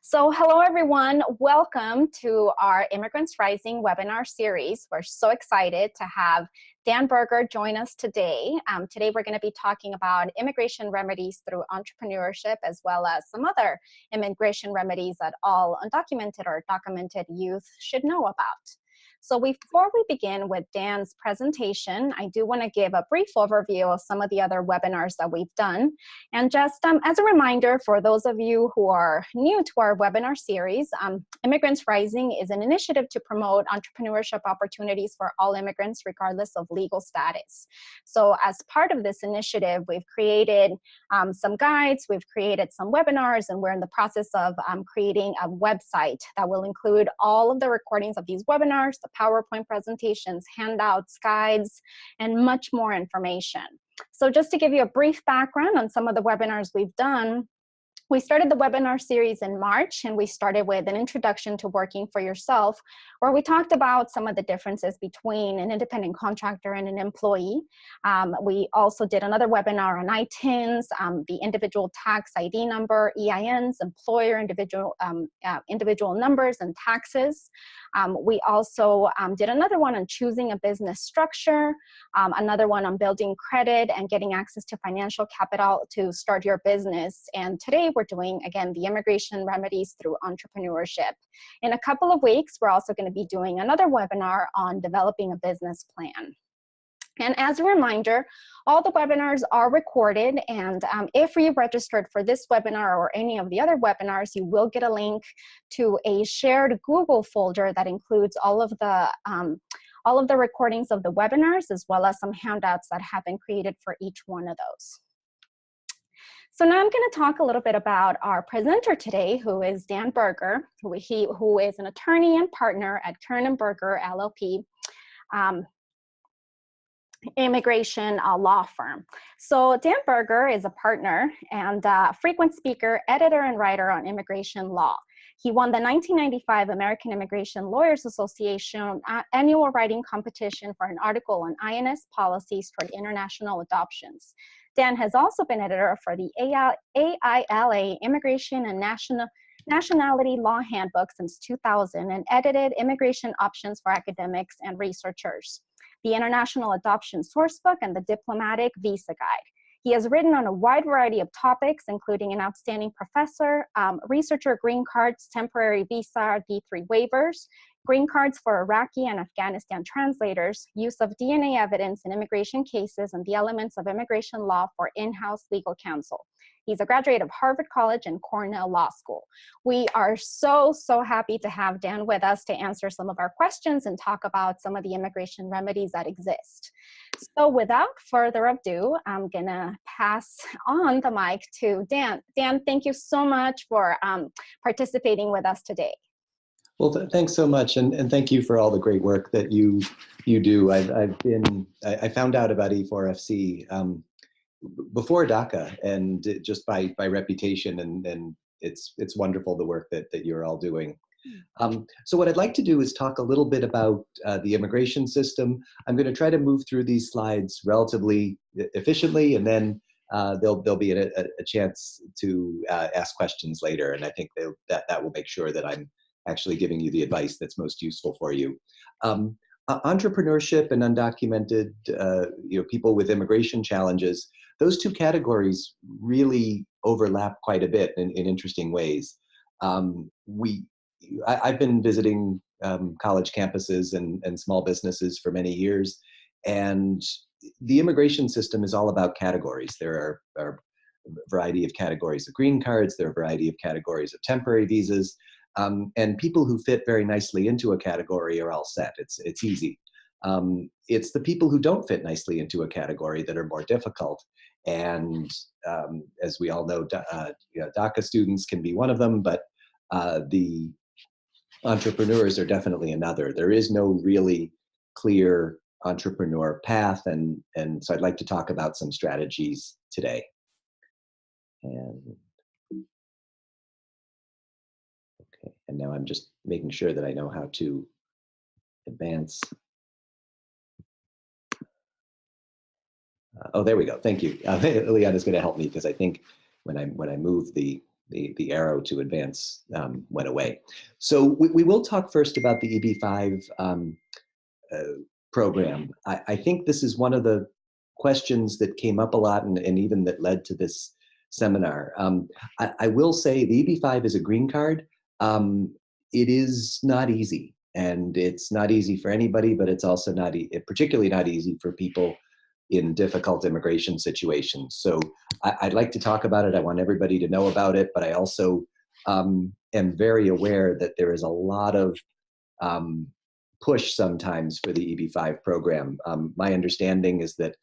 So hello, everyone. Welcome to our Immigrants Rising webinar series. We're so excited to have Dan Berger join us today. Today, we're going to be talking about immigration remedies through entrepreneurship, as well as some other immigration remedies that all undocumented or documented youth should know about. So before we begin with Dan's presentation, I do want to give a brief overview of some of the other webinars that we've done. And just as a reminder for those of you who are new to our webinar series, Immigrants Rising is an initiative to promote entrepreneurship opportunities for all immigrants, regardless of legal status. So as part of this initiative, we've created some guides, we've created some webinars, and we're in the process of creating a website that will include all of the recordings of these webinars, the PowerPoint presentations, handouts, guides, and much more information. So just to give you a brief background on some of the webinars we've done, we started the webinar series in March, and we started with an introduction to working for yourself, where we talked about some of the differences between an independent contractor and an employee. We also did another webinar on ITINs, the individual tax ID number, EINs, employer individual numbers, and taxes. We also did another one on choosing a business structure, another one on building credit and getting access to financial capital to start your business. And today we're doing, again, the immigration remedies through entrepreneurship. In a couple of weeks, we're also going to be doing another webinar on developing a business plan. And as a reminder, all the webinars are recorded, and if you registered for this webinar or any of the other webinars, you will get a link to a shared Google folder that includes all of the recordings of the webinars, as well as some handouts that have been created for each one of those. So now I'm going to talk a little bit about our presenter today, who is Dan Berger, who is an attorney and partner at Kern & Berger, LLP. Immigration law firm. So Dan Berger is a partner and frequent speaker, editor, and writer on immigration law. He won the 1995 American Immigration Lawyers Association annual writing competition for an article on INS policies toward international adoptions. Dan has also been editor for the AILA Immigration and Nationality Law Handbook since 2000 and edited Immigration Options for Academics and Researchers, the International Adoption Sourcebook, and the Diplomatic Visa Guide. He has written on a wide variety of topics, including an outstanding professor, researcher, green cards, temporary visa, D3 waivers, green cards for Iraqi and Afghanistan translators, use of DNA evidence in immigration cases, and the elements of immigration law for in-house legal counsel. He's a graduate of Harvard College and Cornell Law School. We are so happy to have Dan with us to answer some of our questions and talk about some of the immigration remedies that exist. So without further ado, I'm gonna pass on the mic to Dan. Dan, thank you so much for participating with us today. Well, thanks so much, and thank you for all the great work that you do. I found out about E4FC before DACA, and just by reputation, and it's wonderful the work that you're all doing. So what I'd like to do is talk a little bit about the immigration system. I'm going to try to move through these slides relatively efficiently, and then there'll be a chance to ask questions later, and I think that will make sure that I'm actually giving you the advice that's most useful for you. Entrepreneurship and undocumented people with immigration challenges, those two categories really overlap quite a bit in interesting ways. I've been visiting college campuses and small businesses for many years, and the immigration system is all about categories. There are a variety of categories of green cards, there are a variety of categories of temporary visas, and people who fit very nicely into a category are all set. It's easy. It's the people who don't fit nicely into a category that are more difficult. And as we all know, DACA students can be one of them, but the entrepreneurs are definitely another. There is no really clear entrepreneur path, and so I'd like to talk about some strategies today. And now I'm just making sure that I know how to advance. Oh, there we go. Thank you. Leon is going to help me, because I think when I move the the arrow to advance went away. So we will talk first about the EB-5 program. I think this is one of the questions that came up a lot and even that led to this seminar. I will say the EB-5 is a green card. It is not easy, and it's not easy for anybody, but it's also not particularly not easy for people in difficult immigration situations. So I'd like to talk about it. I want everybody to know about it, but I also am very aware that there is a lot of push sometimes for the EB-5 program. My understanding is that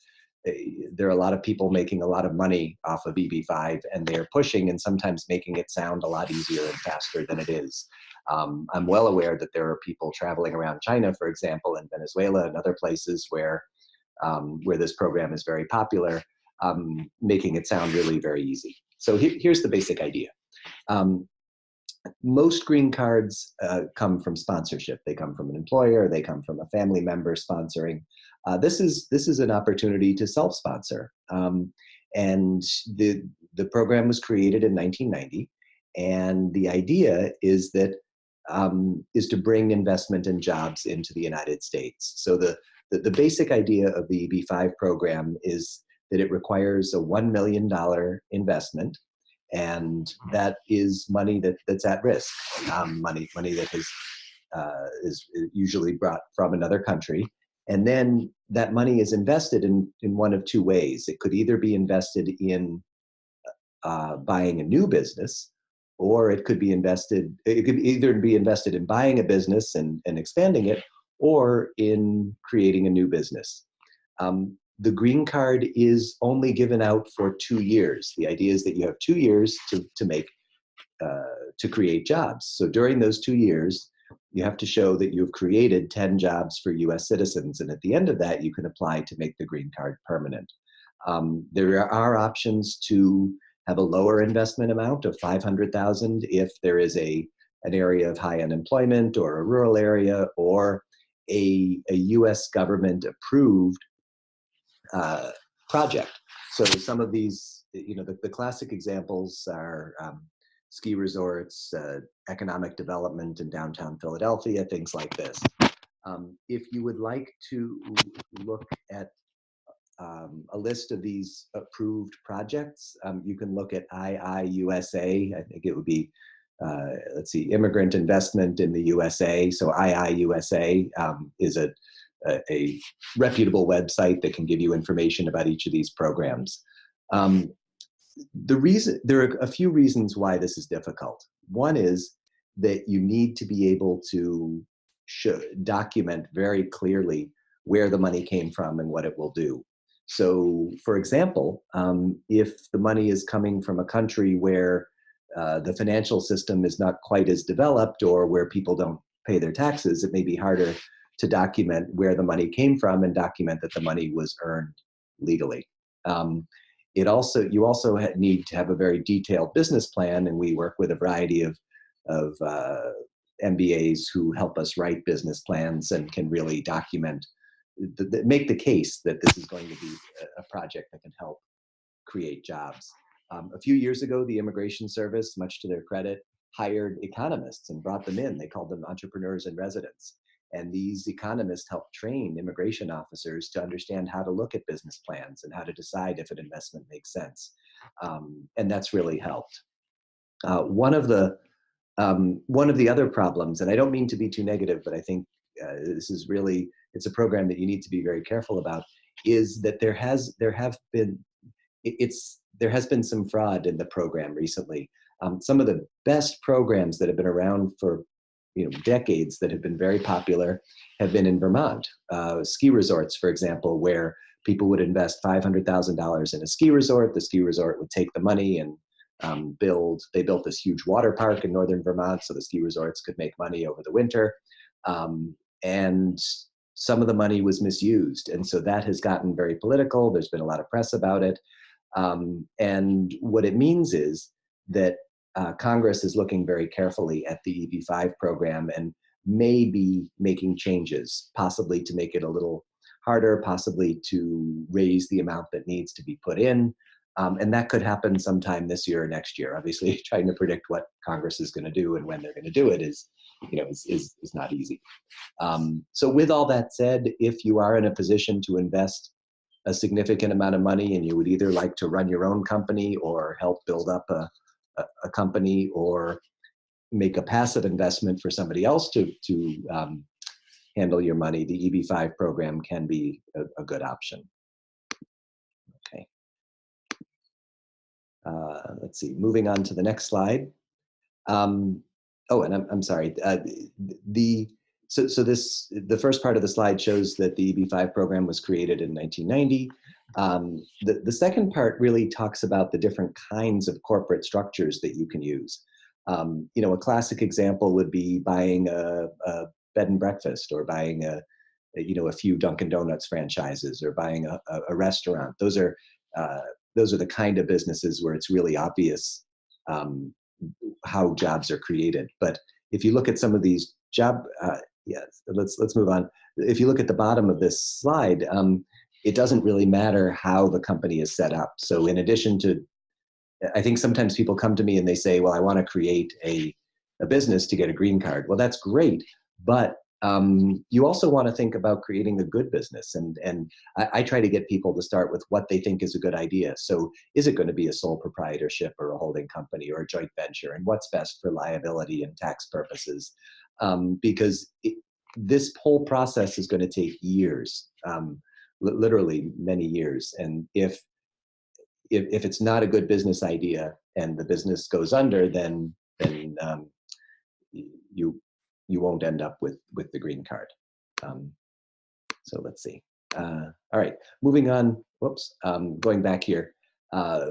there are a lot of people making a lot of money off of EB-5, and they're pushing and sometimes making it sound a lot easier and faster than it is. I'm well aware that there are people traveling around China, for example, and Venezuela and other places where this program is very popular, making it sound really very easy. So here's the basic idea. Most green cards come from sponsorship. They come from an employer, they come from a family member sponsoring. This is an opportunity to self-sponsor. And the program was created in 1990. And the idea is that is to bring investment and jobs into the United States. So the basic idea of the EB-5 program is that it requires a $1 million investment, and that is money that's at risk, money that is usually brought from another country. And then that money is invested in one of two ways. It could either be invested in buying a new business, or it could either be invested in buying a business and expanding it, or in creating a new business. The green card is only given out for 2 years. The idea is that you have 2 years to create jobs. So during those 2 years, you have to show that you've created 10 jobs for US citizens. And at the end of that, you can apply to make the green card permanent. There are options to have a lower investment amount of $500,000 if there is an area of high unemployment, or a rural area, or a US government approved project. So some of these, the classic examples are ski resorts, economic development in downtown Philadelphia, things like this. If you would like to look at a list of these approved projects, you can look at IIUSA. I think it would be, let's see, Immigrant Investment in the USA. So IIUSA is a reputable website that can give you information about each of these programs. There are a few reasons why this is difficult. One is that you need to be able to document very clearly where the money came from and what it will do. So, for example, if the money is coming from a country where the financial system is not quite as developed, or where people don't pay their taxes, it may be harder to document where the money came from and document that the money was earned legally. You also need to have a very detailed business plan, and we work with a variety of MBAs who help us write business plans and can really document, make the case that this is going to be a project that can help create jobs. A few years ago, the Immigration Service, much to their credit, hired economists and brought them in. They called them entrepreneurs in residence. And these economists help train immigration officers to understand how to look at business plans and how to decide if an investment makes sense. And that's really helped. One of the other problems, and I don't mean to be too negative, but I think it's a program that you need to be very careful about, is that there has been some fraud in the program recently. Some of the best programs that have been around for decades, that have been very popular, have been in Vermont. Ski resorts, for example, where people would invest $500,000 in a ski resort. The ski resort would take the money and they built this huge water park in northern Vermont, so the ski resorts could make money over the winter. And some of the money was misused. And so that has gotten very political. There's been a lot of press about it. And what it means is that Congress is looking very carefully at the EB-5 program and may be making changes, possibly to make it a little harder, possibly to raise the amount that needs to be put in. And that could happen sometime this year or next year. Obviously, trying to predict what Congress is going to do and when they're going to do it is not easy. So with all that said, if you are in a position to invest a significant amount of money and you would either like to run your own company or help build up a company or make a passive investment for somebody else to handle your money, the EB-5 program can be a good option. Okay. Let's see, moving on to the next slide. Oh, and I'm sorry. The first part of the slide shows that the EB-5 program was created in 1990. The second part really talks about the different kinds of corporate structures that you can use. A classic example would be buying a bed and breakfast, or buying a few Dunkin' Donuts franchises, or buying a restaurant. Those are the kind of businesses where it's really obvious how jobs are created. But if you look at some of these let's move on. If you look at the bottom of this slide, it doesn't really matter how the company is set up. So in addition to, I think sometimes people come to me and they say, well, I want to create a business to get a green card. Well, that's great, but you also want to think about creating a good business. And I try to get people to start with what they think is a good idea. So is it going to be a sole proprietorship or a holding company or a joint venture? And what's best for liability and tax purposes? Because this whole process is going to take years, literally many years. And if it's not a good business idea and the business goes under, then you won't end up with the green card. So let's see. All right, moving on. Whoops, going back here.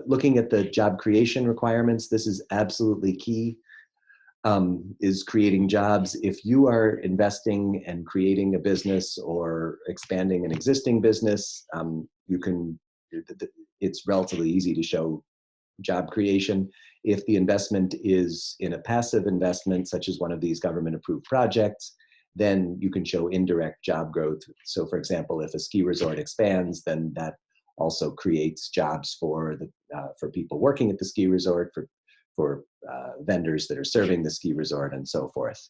Looking at the job creation requirements, this is absolutely key. Is creating jobs. If you are investing and creating a business or expanding an existing business, it's relatively easy to show job creation. If the investment is in a passive investment, such as one of these government-approved projects, then you can show indirect job growth. So for example, if a ski resort expands, then that also creates jobs for people working at the ski resort, for vendors that are serving the ski resort, and so forth.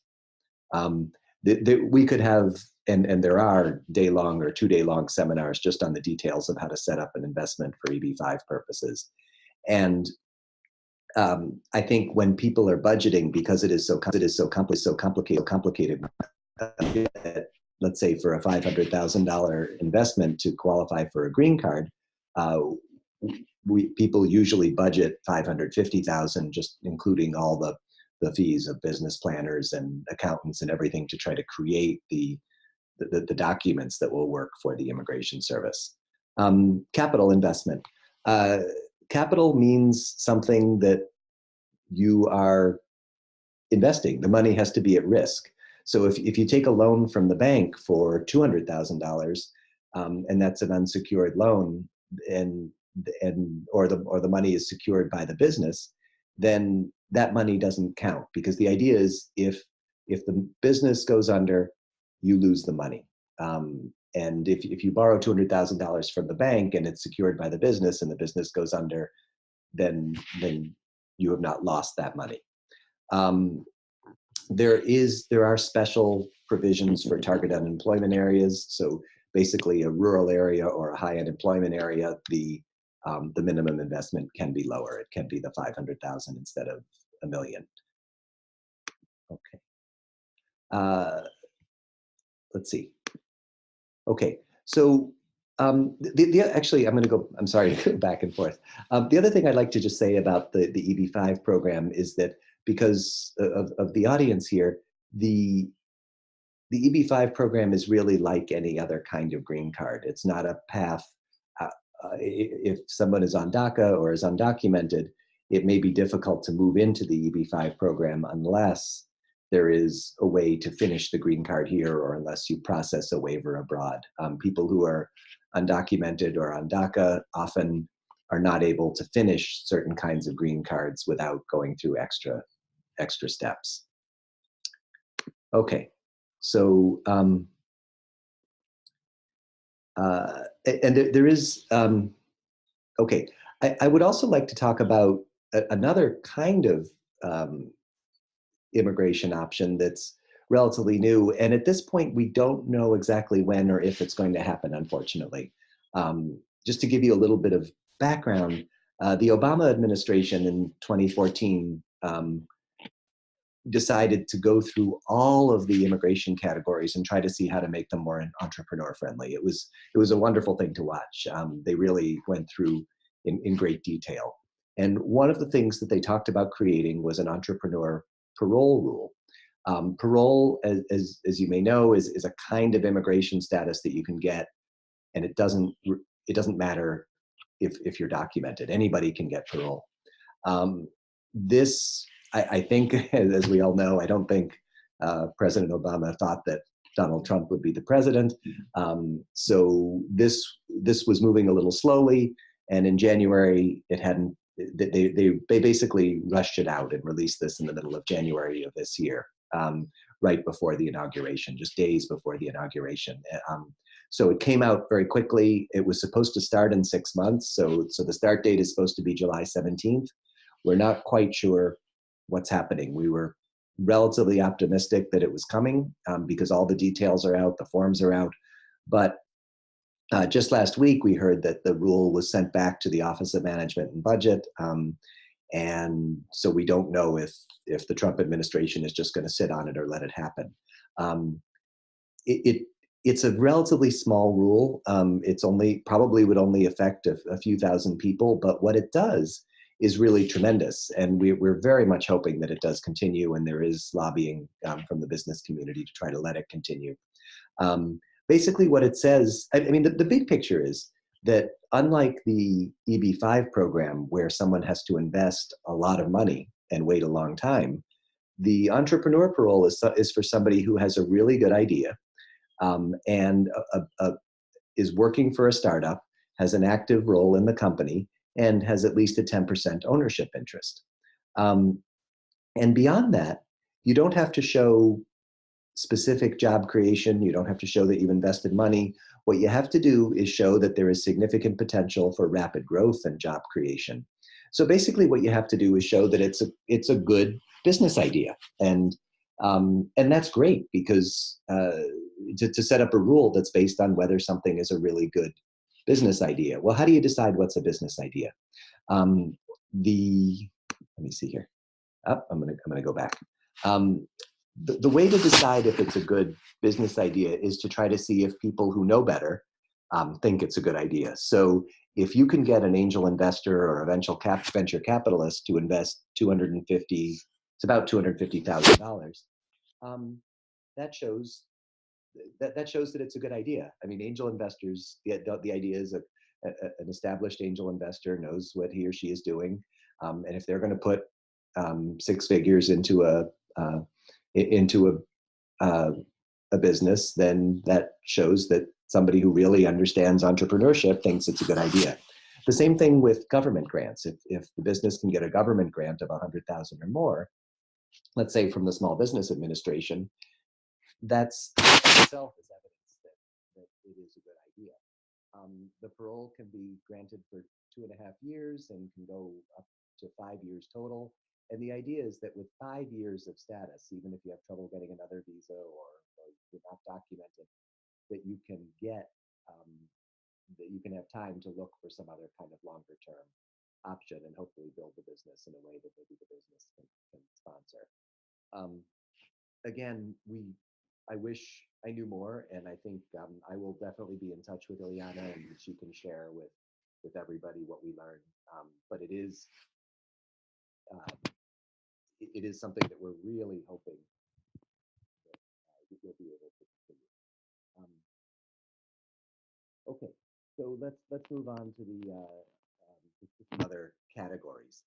We could have, and there are day-long or two-day-long seminars just on the details of how to set up an investment for EB-5 purposes. And I think when people are budgeting, because it is so complicated, let's say for a $500,000 investment to qualify for a green card, people usually budget $550,000, just including all the fees of business planners and accountants and everything to try to create the documents that will work for the Immigration Service. Capital investment. Capital means something that you are investing. The money has to be at risk. So if you take a loan from the bank for $200,000, and that's an unsecured loan, or the money is secured by the business, then that money doesn't count, because the idea is if the business goes under, you lose the money. And if you borrow $200,000 from the bank and it's secured by the business and the business goes under, then you have not lost that money. There are special provisions for target unemployment areas. So basically a rural area or a high unemployment area, the minimum investment can be lower. It can be the 500,000 instead of $1 million. Okay. Let's see. Okay, so actually, I'm sorry to go back and forth. The other thing I'd like to just say about the EB-5 program is that because of the audience here, the EB-5 program is really like any other kind of green card. It's not a path. If someone is on DACA or is undocumented, it may be difficult to move into the EB-5 program unless there is a way to finish the green card here, or unless you process a waiver abroad. People who are undocumented or on DACA often are not able to finish certain kinds of green cards without going through extra steps. Okay, so and there is okay. I would also like to talk about another kind of immigration option that's relatively new. And at this point, we don't know exactly when or if it's going to happen, unfortunately. Just to give you a little bit of background, the Obama administration in 2014 decided to go through all of the immigration categories and try to see how to make them more entrepreneur friendly. It was a wonderful thing to watch. They really went through in great detail. And one of the things that they talked about creating was an entrepreneur parole rule. Parole, as you may know, is a kind of immigration status that you can get, and it doesn't matter if you're documented. Anybody can get parole. This, I think, as we all know, I don't think President Obama thought that Donald Trump would be the president. So this was moving a little slowly, and in January, it hadn't. They basically rushed it out and released this in the middle of January of this year, right before the inauguration, just days before the inauguration. So it came out very quickly. It was supposed to start in 6 months. So the start date is supposed to be July 17th. We're not quite sure what's happening. We were relatively optimistic that it was coming because all the details are out, the forms are out. But just last week, we heard that the rule was sent back to the Office of Management and Budget. And so we don't know if the Trump administration is just going to sit on it or let it happen. It's a relatively small rule. It's probably would only affect a few thousand people, but what it does is really tremendous. And we're very much hoping that it does continue, and there is lobbying from the business community to try to let it continue. Basically what it says, I mean, the big picture is that unlike the EB-5 program, where someone has to invest a lot of money and wait a long time, the entrepreneur parole is for somebody who has a really good idea and is working for a startup, has an active role in the company, and has at least a 10% ownership interest. And beyond that, you don't have to show specific job creation. You don't have to show that you've invested money. What you have to do is show that there is significant potential for rapid growth and job creation. So basically what you have to do is show that it's a good business idea. And that's great because to set up a rule that's based on whether something is a really good business idea. Well, how do you decide what's a business idea? Let me see here. I'm gonna go back. The way to decide if it's a good business idea is to try to see if people who know better think it's a good idea. So if you can get an angel investor or a venture capitalist to invest it's about $250,000. That shows that it's a good idea. I mean, angel investors, the idea is an established angel investor knows what he or she is doing, and if they're going to put 6 figures into a business, then that shows that somebody who really understands entrepreneurship thinks it's a good idea. The same thing with government grants. If the business can get a government grant of $100,000 or more, let's say from the Small Business Administration, that's itself is evidence that it is a good idea. The parole can be granted for 2.5 years and can go up to 5 years total. And the idea is that with 5 years of status, even if you have trouble getting another visa or you're not documented, that you can have time to look for some other kind of longer term option and hopefully build the business in a way that maybe the business can sponsor. Again, I wish I knew more, and I think I will definitely be in touch with Ileana, and she can share with everybody what we learned. But it is something that we're really hoping that we'll be able to continue. Okay, so let's move on to some other categories.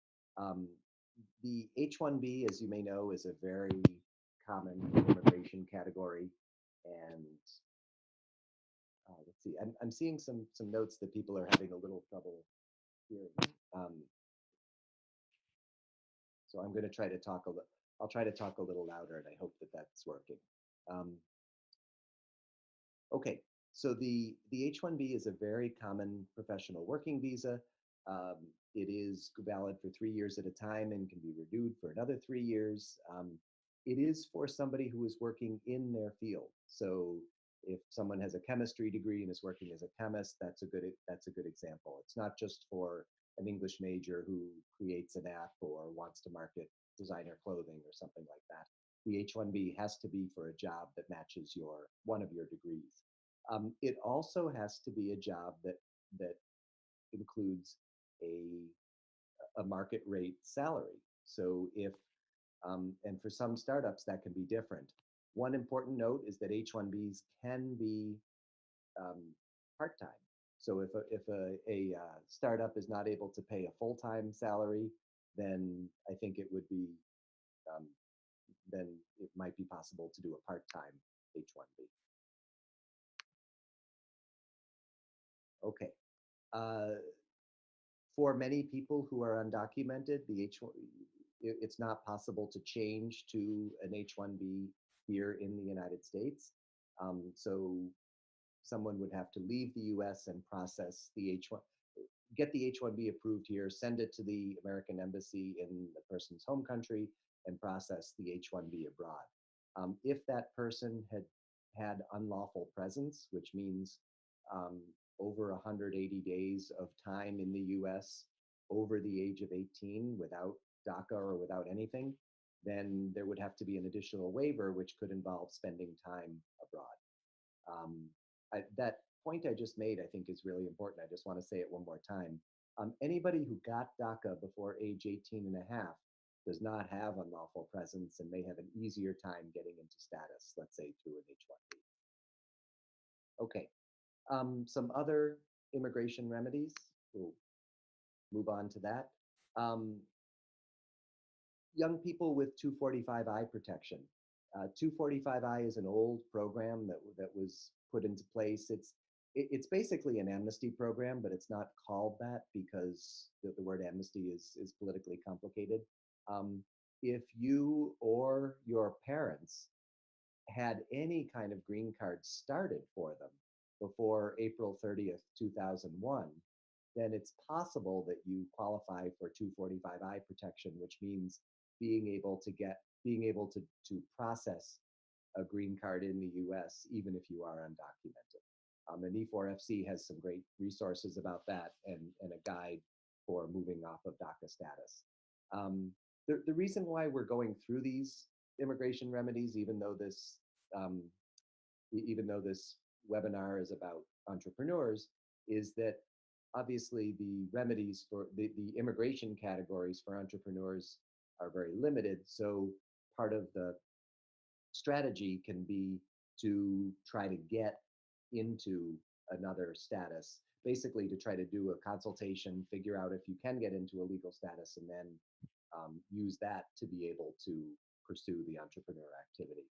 The H-1B, as you may know, is a very common immigration category, and let's see. I'm seeing some notes that people are having a little trouble hearing. So I'm going to try to talk I'll try to talk a little louder, and I hope that that's working. Okay, so the H-1B is a very common professional working visa. It is valid for 3 years at a time and can be renewed for another 3 years. It is for somebody who is working in their field. So if someone has a chemistry degree and is working as a chemist, that's a good example. It's not just for an English major who creates an app or wants to market designer clothing or something like that. The H-1B has to be for a job that matches one of your degrees. It also has to be a job that includes a market rate salary. So if and for some startups that can be different. One important note is that H-1Bs can be part-time. So if a startup is not able to pay a full-time salary, then I think it would be um, then it might be possible to do a part-time H-1B. Okay. For many people who are undocumented, it's not possible to change to an H-1B here in the United States. So someone would have to leave the US and process the H-1, get the H-1B approved here, send it to the American embassy in the person's home country, and process the H-1B abroad. If that person had unlawful presence, which means um, over 180 days of time in the US over the age of 18 without DACA or without anything, then there would have to be an additional waiver, which could involve spending time abroad. That point I just made, I think, is really important. I just want to say it one more time. Anybody who got DACA before age 18 and a half does not have unlawful presence and may have an easier time getting into status, let's say through an H-1B. Okay, some other immigration remedies. We'll move on to that. Um, young people with 245I protection. 245I is an old program that was put into place. It's basically an amnesty program, but it's not called that because the word amnesty is politically complicated. If you or your parents had any kind of green card started for them before April 30th, 2001, then it's possible that you qualify for 245I protection, which means being able to process a green card in the US, even if you are undocumented. And E4FC has some great resources about that and a guide for moving off of DACA status. The reason why we're going through these immigration remedies, um, even though this webinar is about entrepreneurs, is that obviously the remedies for the immigration categories for entrepreneurs are very limited. So part of the strategy can be to try to get into another status, basically to try to do a consultation, figure out if you can get into a legal status, and then use that to be able to pursue the entrepreneur activity.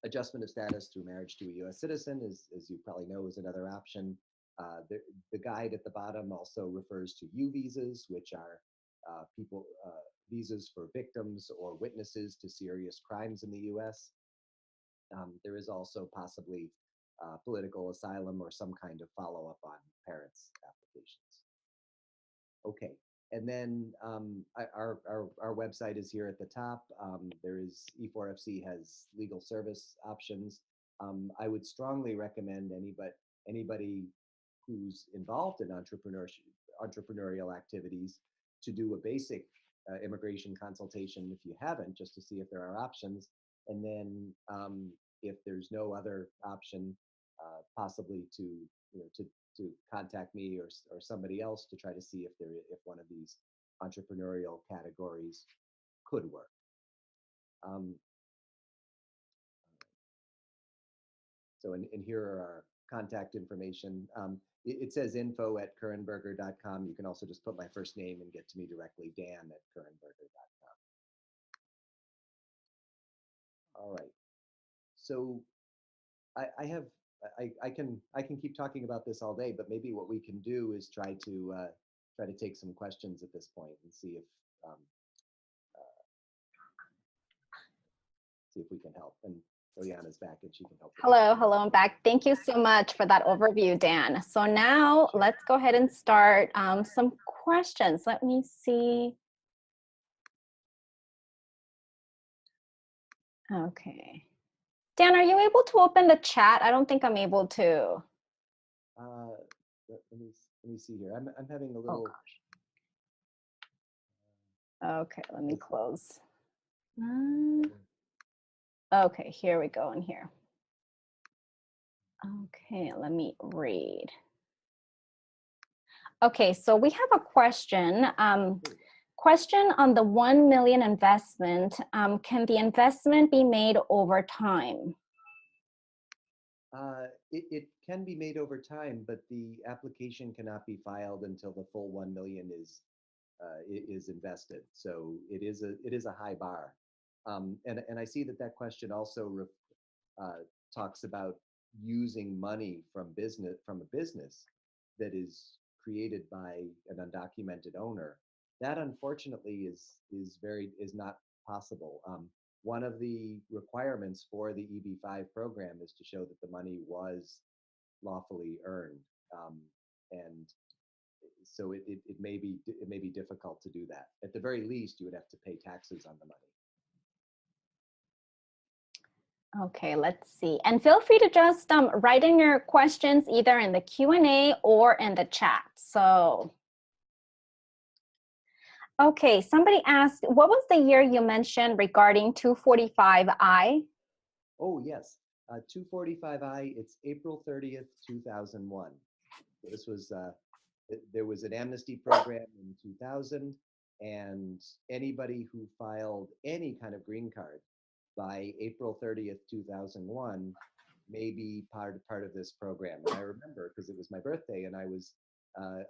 Adjustment of status through marriage to a U.S. citizen, as you probably know, is another option. The guide at the bottom also refers to U visas, which are visas for victims or witnesses to serious crimes in the U.S. There is also possibly political asylum or some kind of follow-up on parents' applications. Okay, and then our website is here at the top. There is E4FC has legal service options. I would strongly recommend anybody who's involved in entrepreneurial activities to do a basic immigration consultation if you haven't, just to see if there are options. And then if there's no other option, possibly to contact me or somebody else to try to see if one of these entrepreneurial categories could work. So and here are our contact information. It says info@curranberger.com. You can also just put my first name and get to me directly, dan@curranberger.com. All right. So I can keep talking about this all day, but maybe what we can do is try to take some questions at this point and see if we can help. And Liliana's back and she can help with Hello, hello, I'm back. Thank you so much for that overview, Dan. So now let's go ahead and start some questions. Let me see. Okay. Dan, are you able to open the chat? I don't think I'm able to. let me see here. I'm having a Oh, little. gosh. Okay, let me close. Okay, here we go in here. Okay, let me read. Okay, so we have a question. Question on the 1 million investment. Can the investment be made over time? It can be made over time, but the application cannot be filed until the full 1 million is invested. So it is a high bar. And I see that question also talks about using money from a business that is created by an undocumented owner. That unfortunately is not possible. One of the requirements for the EB-5 program is to show that the money was lawfully earned, and so it may be difficult to do that. At the very least, you would have to pay taxes on the money. Okay, let's see. And feel free to just write in your questions either in the Q&A or in the chat. So, okay, somebody asked, what was the year you mentioned regarding 245I? Oh, yes. 245I, it's April 30th, 2001. So this was, there was an amnesty program in 2000, and anybody who filed any kind of green card by April 30th, 2001 may be part of this program. And I remember because it was my birthday, and I was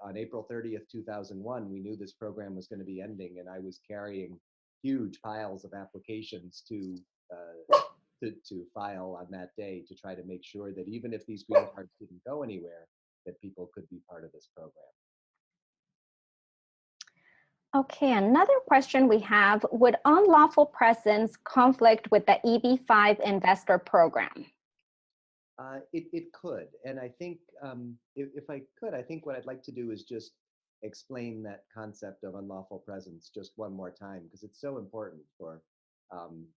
on April 30th, 2001, we knew this program was going to be ending, and I was carrying huge piles of applications to file on that day to try to make sure that even if these green cards didn't go anywhere, that people could be part of this program. Okay, another question we have, would unlawful presence conflict with the EB-5 investor program? It could, and I think if I could, I think what I'd like to do is just explain that concept of unlawful presence just one more time, because it's so important for,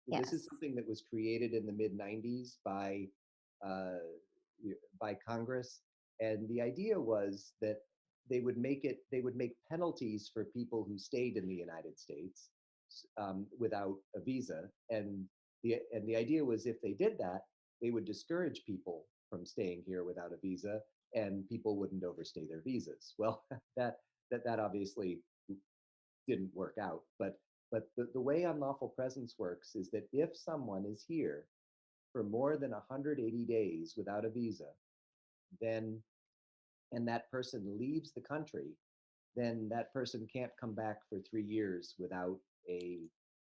Yes. This is something that was created in the mid-90s uh, by Congress, and the idea was that they would make penalties for people who stayed in the United States without a visa, and the idea was if they did that, they would discourage people from staying here without a visa, and people wouldn't overstay their visas. Well, that obviously didn't work out. But the way unlawful presence works is that if someone is here for more than 180 days without a visa, then and that person leaves the country, then that person can't come back for 3 years without a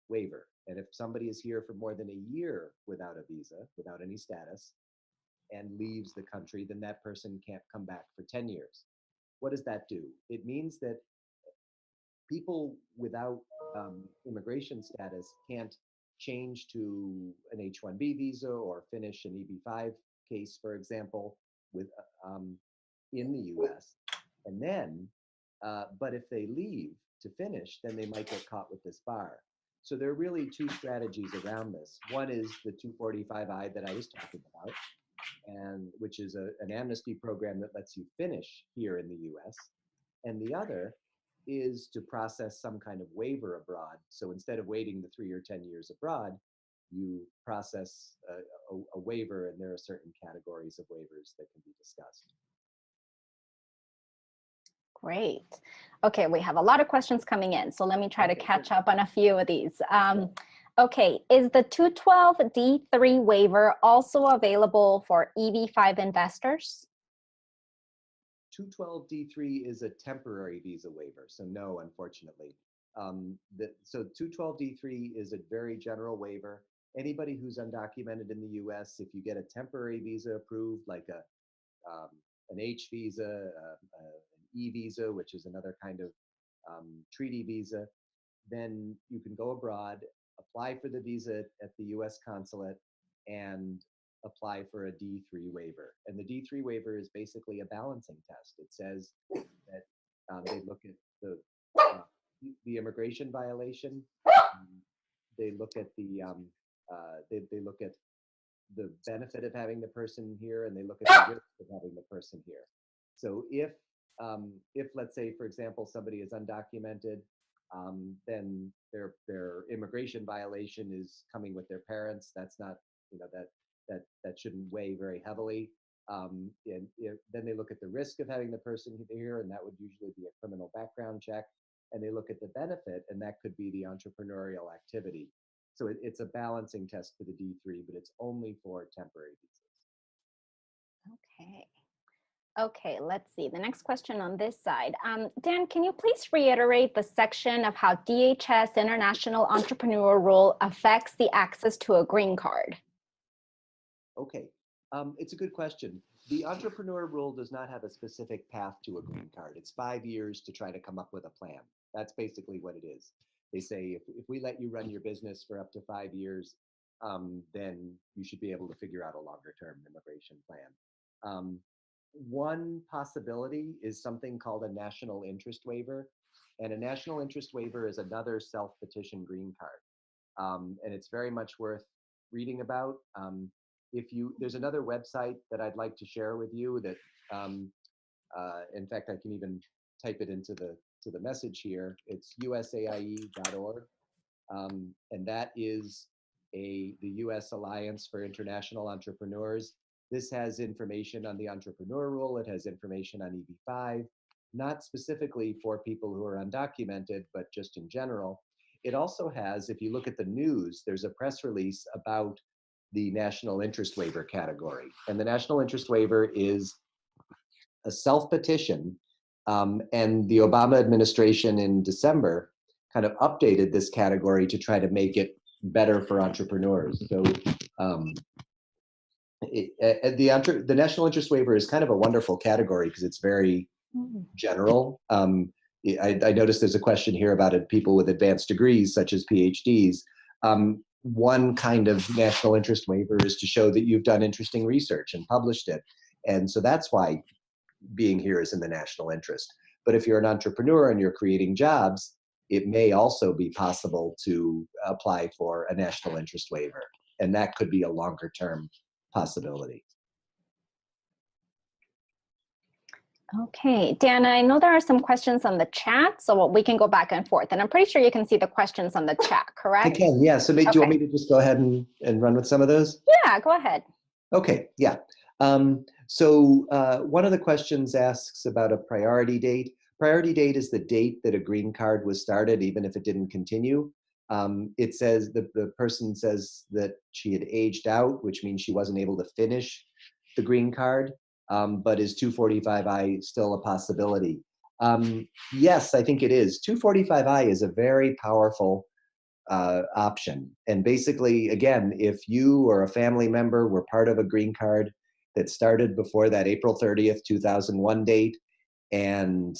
waiver. And if somebody is here for more than a year without a visa, without any status, and leaves the country, then that person can't come back for 10 years. What does that do? It means that people without immigration status can't change to an H-1B visa or finish an EB-5 case, for example, with in the U.S. And then, but if they leave to finish, then they might get caught with this bar. So there are really two strategies around this. One is the 245I that I was talking about, and which is an amnesty program that lets you finish here in the U.S. And the other is to process some kind of waiver abroad. So instead of waiting the 3 or 10 years abroad, you process a waiver, and there are certain categories of waivers that can be discussed. Great. Okay, we have a lot of questions coming in, so let me try to catch up on a few of these. Okay, is the 212D3 waiver also available for EB-5 investors? 212D3 is a temporary visa waiver, so no, unfortunately. So 212D3 is a very general waiver. Anybody who's undocumented in the U.S., if you get a temporary visa approved, like an H visa, an E visa, which is another kind of treaty visa, then you can go abroad, apply for the visa at the U.S. consulate, and apply for a D3 waiver. And the D3 waiver is basically a balancing test. It says that they look at the immigration violation. They look at they look at the benefit of having the person here, and they look at the risk of having the person here. So if let's say, for example, somebody is undocumented, then their immigration violation is coming with their parents. That's not, that shouldn't weigh very heavily. And then they look at the risk of having the person here, and that would usually be a criminal background check. And they look at the benefit, and that could be the entrepreneurial activity. So it's a balancing test for the D3, but it's only for temporary visas. Okay. Okay, let's see. The next question on this side. Dan, can you please reiterate the section of how DHS International Entrepreneur Rule affects the access to a green card? Okay, it's a good question. The entrepreneur rule does not have a specific path to a green card. It's 5 years to try to come up with a plan. That's basically what it is. They say if we let you run your business for up to 5 years, then you should be able to figure out a longer term immigration plan. One possibility is something called a national interest waiver. And a national interest waiver is another self-petition green card. And it's very much worth reading about. There's another website that I'd like to share with you that, in fact, I can even type it into the message here. It's usaie.org. And that is the U.S. Alliance for International Entrepreneurs. This has information on the entrepreneur rule. It has information on EB-5, not specifically for people who are undocumented, but just in general. It also has, if you look at the news, there's a press release about the national interest waiver category. And the national interest waiver is a self-petition. And the Obama administration in December kind of updated this category to try to make it better for entrepreneurs. So the national interest waiver is kind of a wonderful category because it's very general. I noticed there's a question here about people with advanced degrees, such as PhDs. One kind of national interest waiver is to show that you've done interesting research and published it. And so that's why being here is in the national interest. But if you're an entrepreneur and you're creating jobs, it may also be possible to apply for a national interest waiver. And that could be a longer term possibility. Okay, Dan, I know there are some questions on the chat, so we can go back and forth. And I'm pretty sure you can see the questions on the chat, correct? I can, yeah. So do you want me to just go ahead and run with some of those? Yeah, go ahead. Okay, yeah. So one of the questions asks about a priority date. Priority date is the date that a green card was started, even if it didn't continue. It says the person says that she had aged out, which means she wasn't able to finish the green card. But is 245I still a possibility? Yes, I think it is. 245I is a very powerful option. And basically, again, if you or a family member were part of a green card that started before that April 30th, 2001 date, and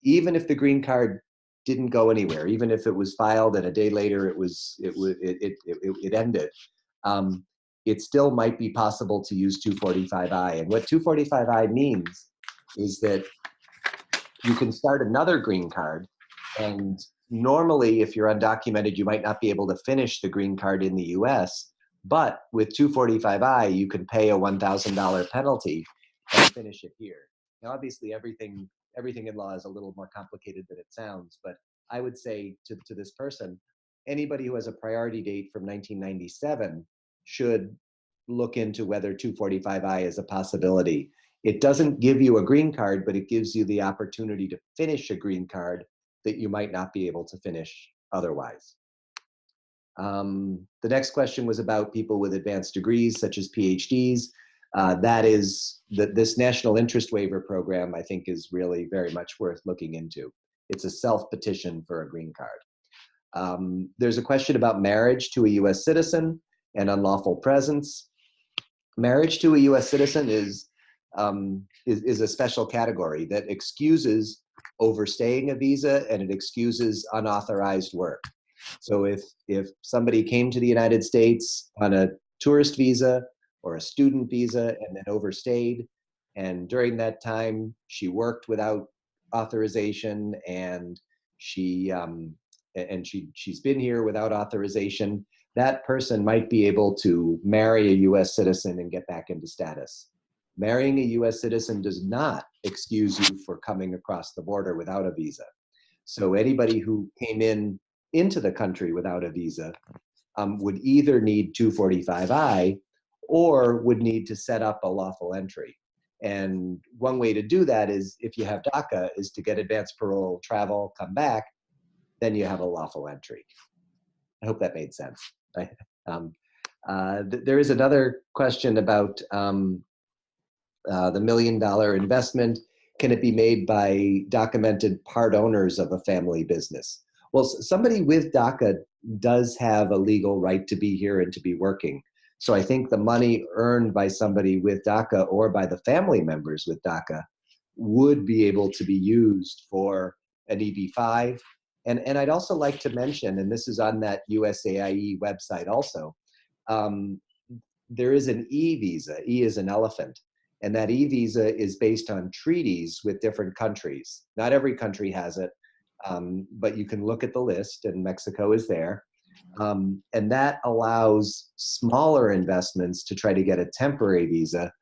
even if the green card didn't go anywhere, even if it was filed and a day later it ended, it still might be possible to use 245I. And what 245I means is that you can start another green card. And normally, if you're undocumented, you might not be able to finish the green card in the US. But with 245I, you can pay a $1,000 penalty and finish it here. Now, obviously, everything in law is a little more complicated than it sounds. But I would say to this person, anybody who has a priority date from 1997 should look into whether 245I is a possibility. It doesn't give you a green card, but it gives you the opportunity to finish a green card that you might not be able to finish otherwise. The next question was about people with advanced degrees, such as PhDs. This national interest waiver program, I think, is really very much worth looking into. It's a self-petition for a green card. There's a question about marriage to a US citizen and unlawful presence. Marriage to a US citizen is a special category that excuses overstaying a visa and it excuses unauthorized work. So if somebody came to the United States on a tourist visa or a student visa and then overstayed. And during that time, she worked without authorization, and she's been here without authorization. That person might be able to marry a U.S. citizen and get back into status. Marrying a U.S. citizen does not excuse you for coming across the border without a visa. So anybody who came into the country without a visa would either need 245I or would need to set up a lawful entry. And one way to do that is, if you have DACA, is to get advanced parole, travel, come back, then you have a lawful entry. I hope that made sense. There is another question about the $1 million investment. Can it be made by documented part owners of a family business? Well, somebody with DACA does have a legal right to be here and to be working. So I think the money earned by somebody with DACA or by the family members with DACA would be able to be used for an EB-5. And I'd also like to mention, and this is on that USAIE website also, there is an E-visa. E is an elephant. And that E-visa is based on treaties with different countries. Not every country has it, but you can look at the list, and Mexico is there. And that allows smaller investments to try to get a temporary visa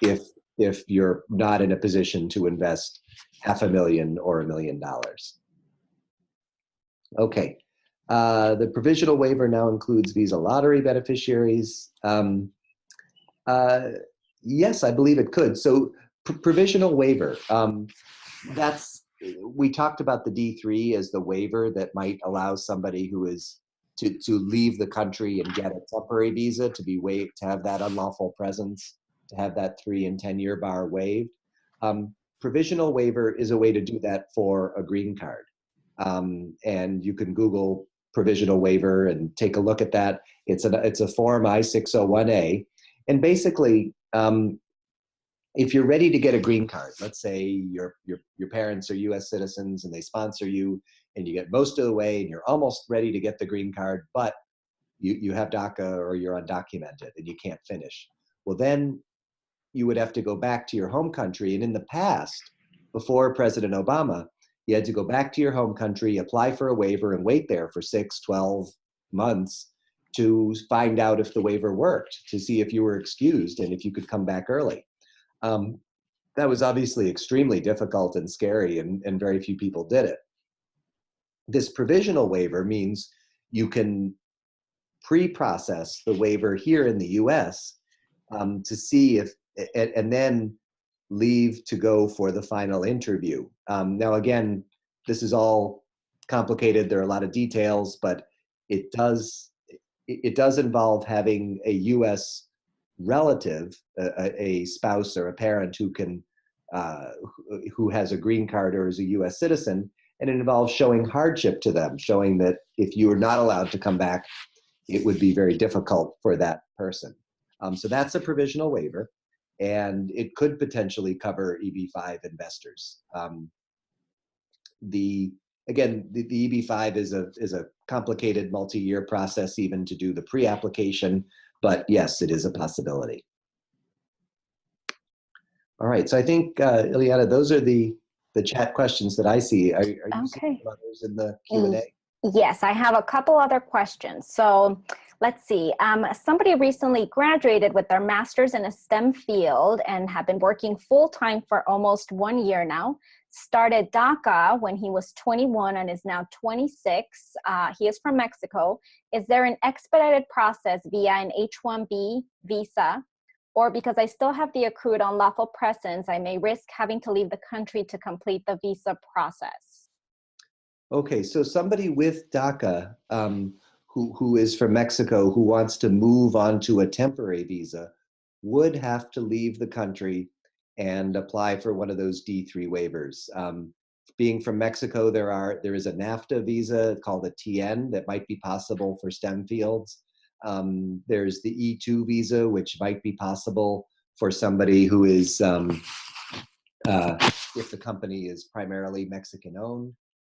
if you're not in a position to invest $500,000 or $1 million. Okay. The provisional waiver now includes Visa lottery beneficiaries. Yes, I believe it could. So provisional waiver, we talked about the D3 as the waiver that might allow somebody who is to leave the country and get a temporary visa to be waived, to have that unlawful presence, to have that 3 and 10 year bar waived. Provisional waiver is a way to do that for a green card. And you can Google provisional waiver and take a look at that. It's a form I-601A. And basically, if you're ready to get a green card, let's say your parents are U.S. citizens and they sponsor you, and you get most of the way and you're almost ready to get the green card, but you have DACA or you're undocumented and you can't finish. Well, then you would have to go back to your home country. And in the past, before President Obama, you had to go back to your home country, apply for a waiver, and wait there for 6, 12 months to find out if the waiver worked, to see if you were excused and if you could come back early. That was obviously extremely difficult and scary, and very few people did it. This provisional waiver means you can pre-process the waiver here in the US to see if, and then leave to go for the final interview. Now, again, this is all complicated. There are a lot of details, but it does involve having a U.S. relative, a spouse or a parent who has a green card or is a U.S. citizen, and it involves showing hardship to them, showing that if you are not allowed to come back, it would be very difficult for that person. So that's a provisional waiver, and it could potentially cover EB-5 investors. The EB-5 is a complicated multi-year process even to do the pre-application, but yes, it is a possibility. All right, so I think, Ileana, those are the chat questions that I see. Are you seeing others in the Q&A? Yes, I have a couple other questions. So let's see. Somebody recently graduated with their master's in a STEM field and have been working full-time for almost 1 year now. Started DACA when he was 21 and is now 26. He is from Mexico. Is there an expedited process via an H-1B visa? Or because I still have the accrued unlawful presence, I may risk having to leave the country to complete the visa process? Okay, so somebody with DACA who is from Mexico who wants to move on to a temporary visa would have to leave the country and apply for one of those D3 waivers. Being from Mexico, there is a NAFTA visa called a TN that might be possible for STEM fields. There's the E2 visa, which might be possible for somebody who is, if the company is primarily Mexican owned,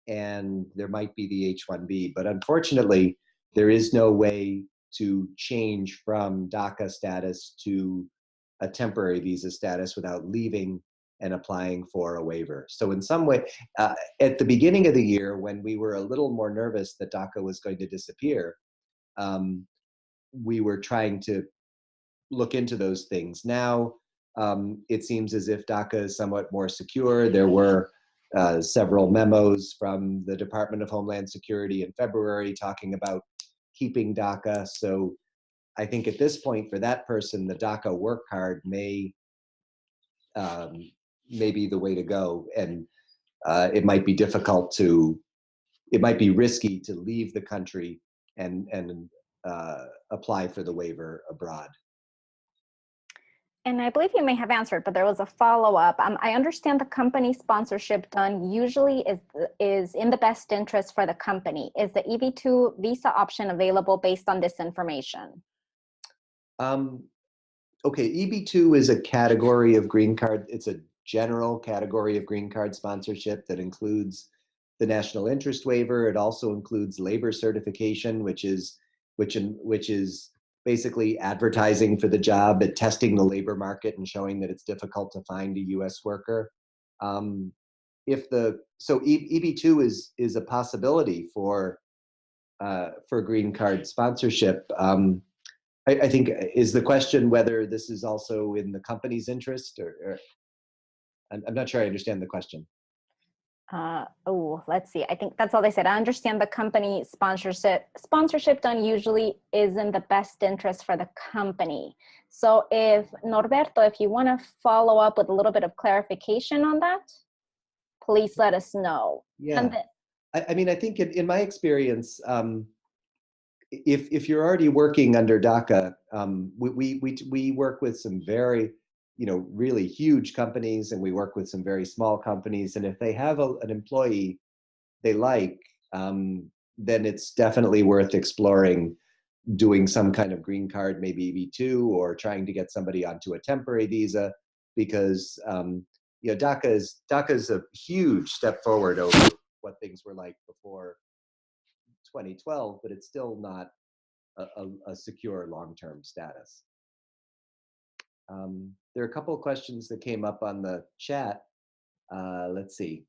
and there might be the H-1B, but unfortunately, there is no way to change from DACA status to a temporary visa status without leaving and applying for a waiver. So in some way, at the beginning of the year, when we were a little more nervous that DACA was going to disappear, we were trying to look into those things. Now, it seems as if DACA is somewhat more secure. There were several memos from the Department of Homeland Security in February talking about keeping DACA. So I think at this point, for that person, the DACA work card may be the way to go. And it might be difficult to, it might be risky to leave the country and apply for the waiver abroad. And I believe you may have answered, but there was a follow-up. I understand the company sponsorship done usually is in the best interest for the company. Is the EB-2 visa option available based on this information? Okay, EB-2 is a category of green card. It's a general category of green card sponsorship that includes the national interest waiver. It also includes labor certification, which is basically advertising for the job and testing the labor market and showing that it's difficult to find a U.S. worker. EB-2 is a possibility for green card sponsorship. I think, is the question whether this is also in the company's interest, or I'm not sure I understand the question. Let's see. I think that's all they said. I understand the company sponsorship done usually is in the best interest for the company. So if Norberto, if you want to follow up with a little bit of clarification on that, please let us know. Yeah. I mean, I think in my experience, if you're already working under DACA, we work with some very, really huge companies, and we work with some very small companies. And if they have an employee they like, then it's definitely worth exploring doing some kind of green card, maybe EB-2, or trying to get somebody onto a temporary visa, because DACA is a huge step forward over what things were like before 2012, but it's still not a secure long-term status. There are a couple of questions that came up on the chat. Let's see.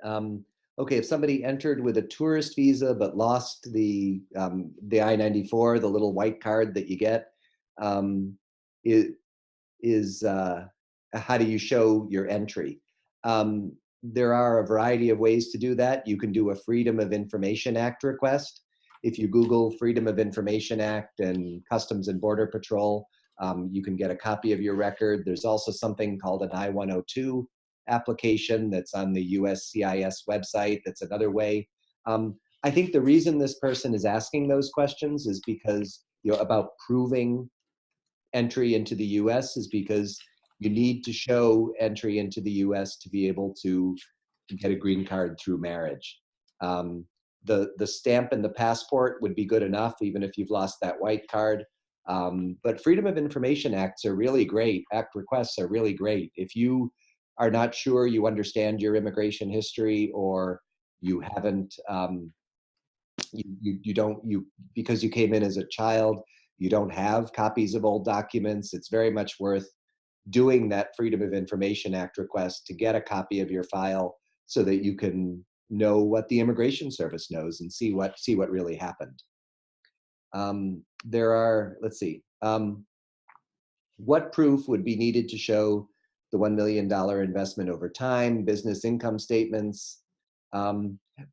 Okay, if somebody entered with a tourist visa but lost the I-94, the little white card that you get, how do you show your entry? There are a variety of ways to do that. You can do a Freedom of Information Act request. If you Google Freedom of Information Act and Customs and Border Patrol, you can get a copy of your record. There's also something called an I-102 application that's on the USCIS website. That's another way. I think the reason this person is asking those questions is because, about proving entry into the US, is because you need to show entry into the US to be able to get a green card through marriage. The stamp and the passport would be good enough, even if you've lost that white card. But Freedom of Information Acts are really great. Act requests are really great. If you are not sure you understand your immigration history, or you haven't, because you came in as a child, you don't have copies of old documents, it's very much worth doing that Freedom of Information Act request to get a copy of your file so that you can know what the Immigration Service knows and see what really happened. Let's see, what proof would be needed to show the $1 million investment over time, business income statements?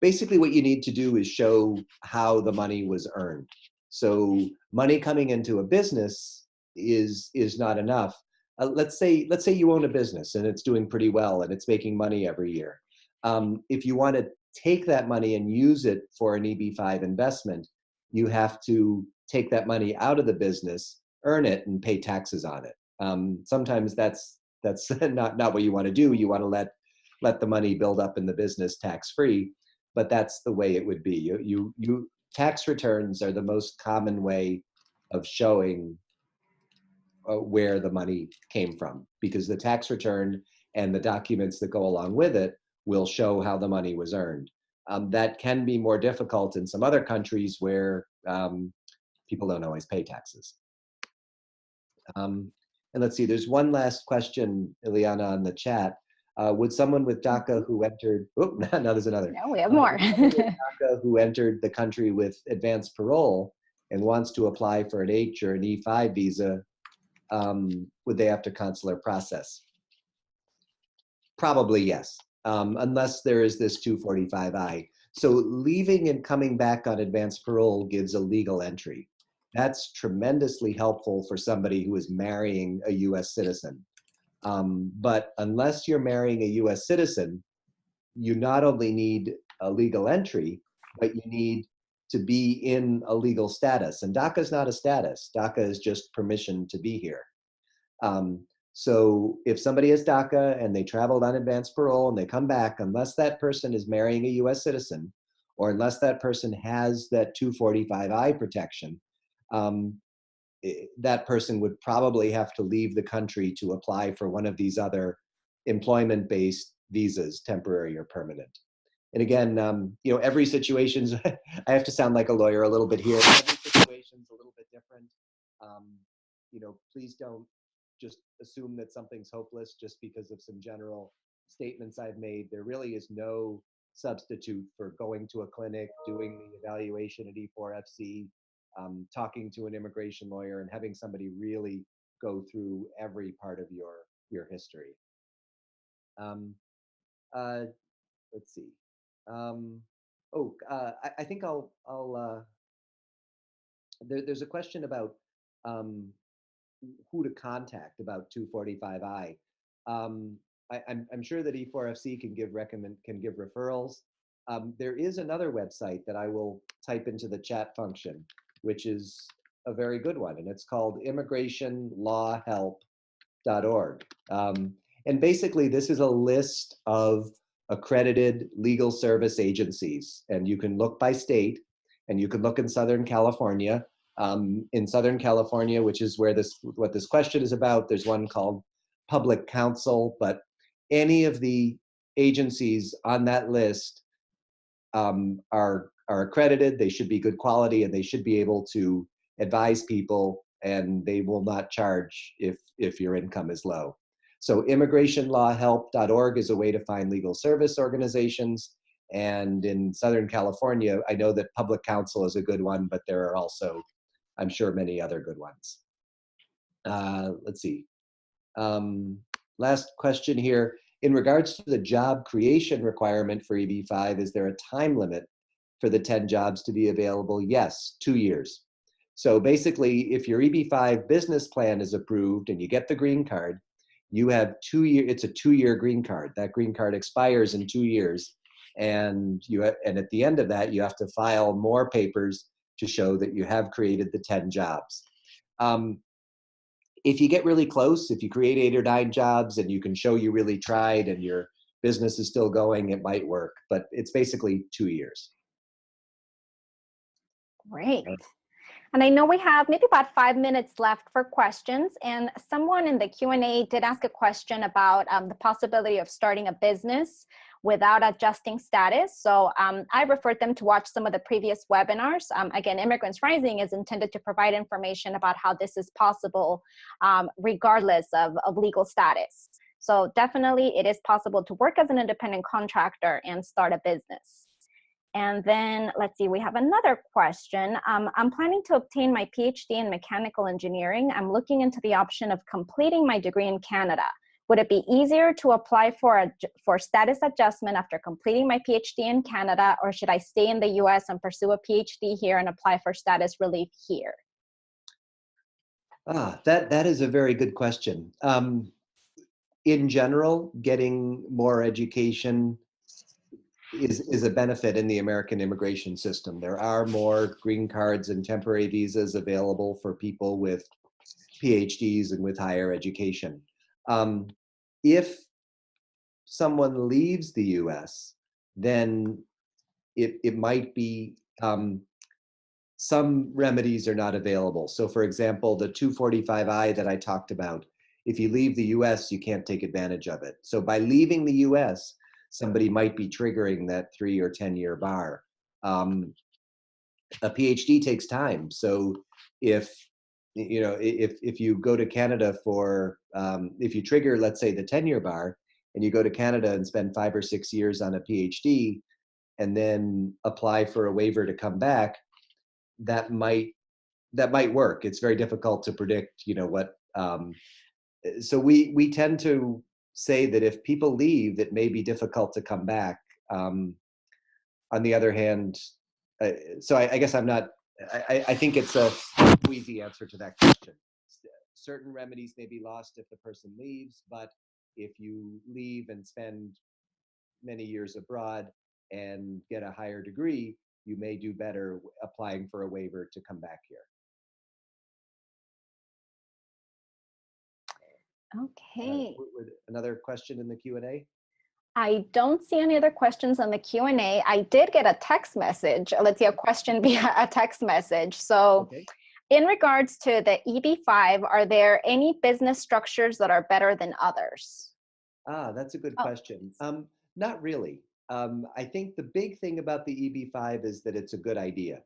Basically what you need to do is show how the money was earned. So money coming into a business is not enough. Let's say you own a business and it's doing pretty well and it's making money every year. If you want to take that money and use it for an EB-5 investment, you have to take that money out of the business, earn it, and pay taxes on it. Sometimes that's not what you want to do. You want to let the money build up in the business tax-free, but that's the way it would be. Tax returns are the most common way of showing where the money came from, because the tax return and the documents that go along with it will show how the money was earned. That can be more difficult in some other countries where people don't always pay taxes. And let's see, there's one last question, Ileana, on the chat. Would someone with DACA who entered, oh, now there's another. No, we have more. DACA who entered the country with advanced parole and wants to apply for an H or an E5 visa, would they have to consular process? Probably yes, unless there is this 245I. So leaving and coming back on advanced parole gives a legal entry. That's tremendously helpful for somebody who is marrying a US citizen. But unless you're marrying a US citizen, you not only need a legal entry, but you need to be in a legal status. And DACA is not a status. DACA is just permission to be here. So if somebody has DACA and they traveled on advanced parole and they come back, unless that person is marrying a US citizen, or unless that person has that 245I protection, that person would probably have to leave the country to apply for one of these other employment-based visas, temporary or permanent. And again, you know, every situation's, I have to sound like a lawyer a little bit here, every situation's a little bit different. You know, please don't just assume that something's hopeless just because of some general statements I've made. There really is no substitute for going to a clinic, doing the evaluation at E4FC, talking to an immigration lawyer, and having somebody really go through every part of your history. Let's see. I think there's a question about who to contact about 245I. I'm sure that E4FC can give referrals. There is another website that I will type into the chat function, which is a very good one, and it's called immigrationlawhelp.org. And basically, this is a list of accredited legal service agencies, and you can look by state, and you can look in Southern California. In Southern California, which is where what this question is about, there's one called Public Counsel, but any of the agencies on that list are accredited. They should be good quality, and they should be able to advise people, and they will not charge if your income is low. So immigrationlawhelp.org is a way to find legal service organizations. And in Southern California, I know that Public Counsel is a good one, but there are also, I'm sure, many other good ones. Let's see. Last question here. In regards to the job creation requirement for EB-5, is there a time limit for the 10 jobs to be available? Yes, 2 years. So basically, if your EB-5 business plan is approved and you get the green card, you have 2 years, it's a 2-year green card. That green card expires in 2 years. And at the end of that, you have to file more papers to show that you have created the 10 jobs. If you get really close, if you create 8 or 9 jobs and you can show you really tried and your business is still going, it might work, but it's basically 2 years. Great. And I know we have maybe about 5 minutes left for questions, and someone in the Q&A did ask a question about the possibility of starting a business without adjusting status. So I referred them to watch some of the previous webinars. Again, Immigrants Rising is intended to provide information about how this is possible regardless of legal status. So definitely it is possible to work as an independent contractor and start a business. And then let's see, we have another question. I'm planning to obtain my PhD in mechanical engineering. I'm looking into the option of completing my degree in Canada. Would it be easier to apply for status adjustment after completing my PhD in Canada, or should I stay in the US and pursue a PhD here and apply for status relief here? That is a very good question. In general, getting more education is a benefit in the American immigration system. There are more green cards and temporary visas available for people with PhDs and with higher education. If someone leaves the US, then it might be some remedies are not available. So for example, the 245I that I talked about, if you leave the US, you can't take advantage of it. So by leaving the US, somebody might be triggering that 3 or 10 year bar. A PhD takes time. So if if you go to Canada for if you trigger, let's say, the 10-year bar, and you go to Canada and spend 5 or 6 years on a PhD, and then apply for a waiver to come back, that might work. It's very difficult to predict, what. So we tend to say that if people leave, it may be difficult to come back. On the other hand, so I guess I'm not. I think it's a easy answer to that question. Certain remedies may be lost if the person leaves, but if you leave and spend many years abroad and get a higher degree, you may do better applying for a waiver to come back here. Okay. Another question in the Q&A? I don't see any other questions on the Q&A. I did get a text message. Let's see, a question via a text message. So Okay. in regards to the EB-5, are there any business structures that are better than others? That's a good question. Not really. I think the big thing about the EB-5 is that it's a good idea.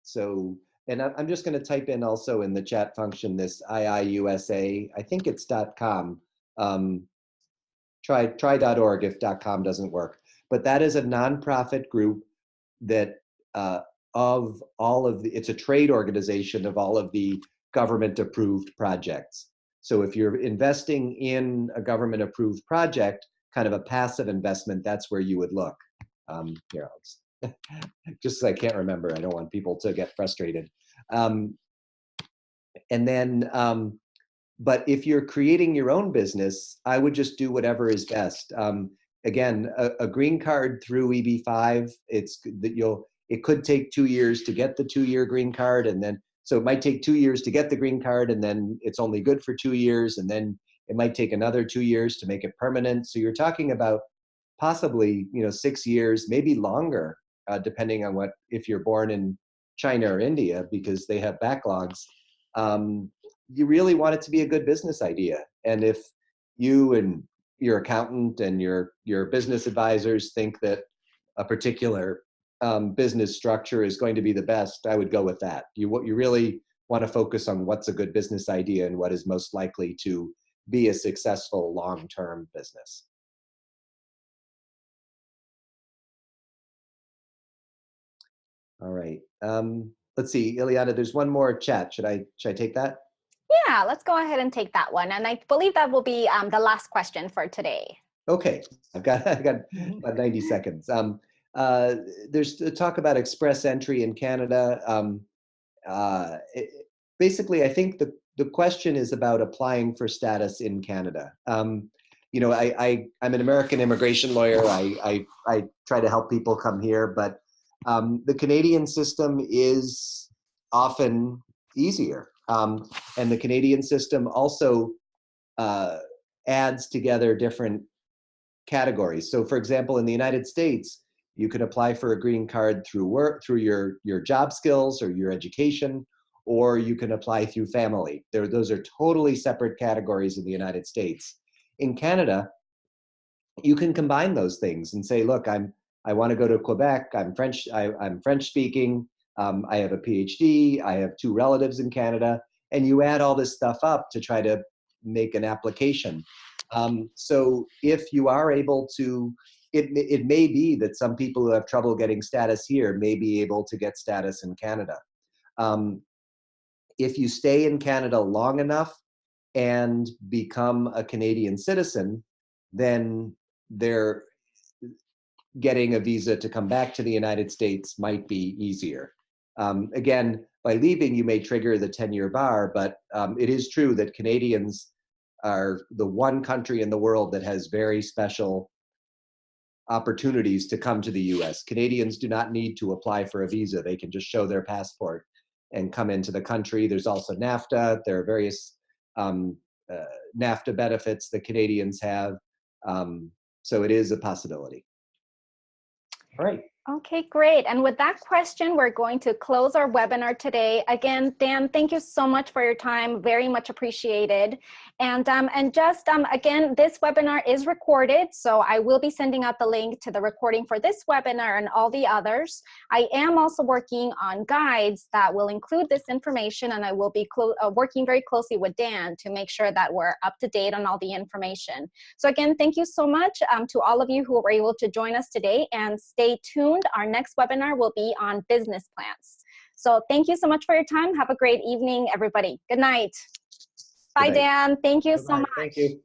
So, and I'm just going to type in also in the chat function this IIUSA. I think it's .com. Try.org if .com doesn't work. But that is a nonprofit group that of all of the, it's a trade organization of all of the government approved projects. So if you're investing in a government approved project, kind of a passive investment, that's where you would look. Here, just so I can't remember, I don't want people to get frustrated. And then, but if you're creating your own business, I would just do whatever is best. Again, a green card through EB-5, it's that it could take 2 years to get the 2-year green card, and then so it might take 2 years to get the green card, and then it's only good for 2 years, and then it might take another 2 years to make it permanent. So you're talking about possibly 6 years, maybe longer, depending on if you're born in China or India, because they have backlogs. You really want it to be a good business idea, and if you and your accountant and your business advisors think that a particular business structure is going to be the best, I would go with that. You really want to focus on what's a good business idea and what is most likely to be a successful long-term business. All right. Let's see, Ileana, there's one more chat. Should I take that? Yeah, let's go ahead and take that one. And I believe that will be the last question for today. Okay. I've got about 90 seconds. There's talk about express entry in Canada. Basically, I think the question is about applying for status in Canada. I'm an American immigration lawyer. I try to help people come here, but the Canadian system is often easier. And the Canadian system also adds together different categories. So for example, in the United States, you can apply for a green card through your job skills or your education, or you can apply through family. Those are totally separate categories in the United States. In Canada, you can combine those things and say, look, I want to go to Quebec, I'm French speaking, I have a PhD, I have 2 relatives in Canada, and you add all this stuff up to try to make an application. So if you are able to, it may be that some people who have trouble getting status here may be able to get status in Canada. If you stay in Canada long enough and become a Canadian citizen, then getting a visa to come back to the United States might be easier. Again, by leaving, you may trigger the 10-year bar, but it is true that Canadians are the one country in the world that has very special opportunities to come to the US. Canadians do not need to apply for a visa. They can just show their passport and come into the country. There's also NAFTA. There are various NAFTA benefits that Canadians have. So it is a possibility. All right. Okay, great. And with that question, we're going to close our webinar today. Again, Dan, thank you so much for your time. Very much appreciated. And again, this webinar is recorded, so I will be sending out the link to the recording for this webinar and all the others. I am also working on guides that will include this information, and I will be working very closely with Dan to make sure that we're up to date on all the information. So again, thank you so much to all of you who were able to join us today, and stay tuned. Our next webinar will be on business plans. So thank you so much for your time. Have a great evening, everybody. Good night. Bye, Good night. Dan. Thank you so Bye-bye. much. Thank you.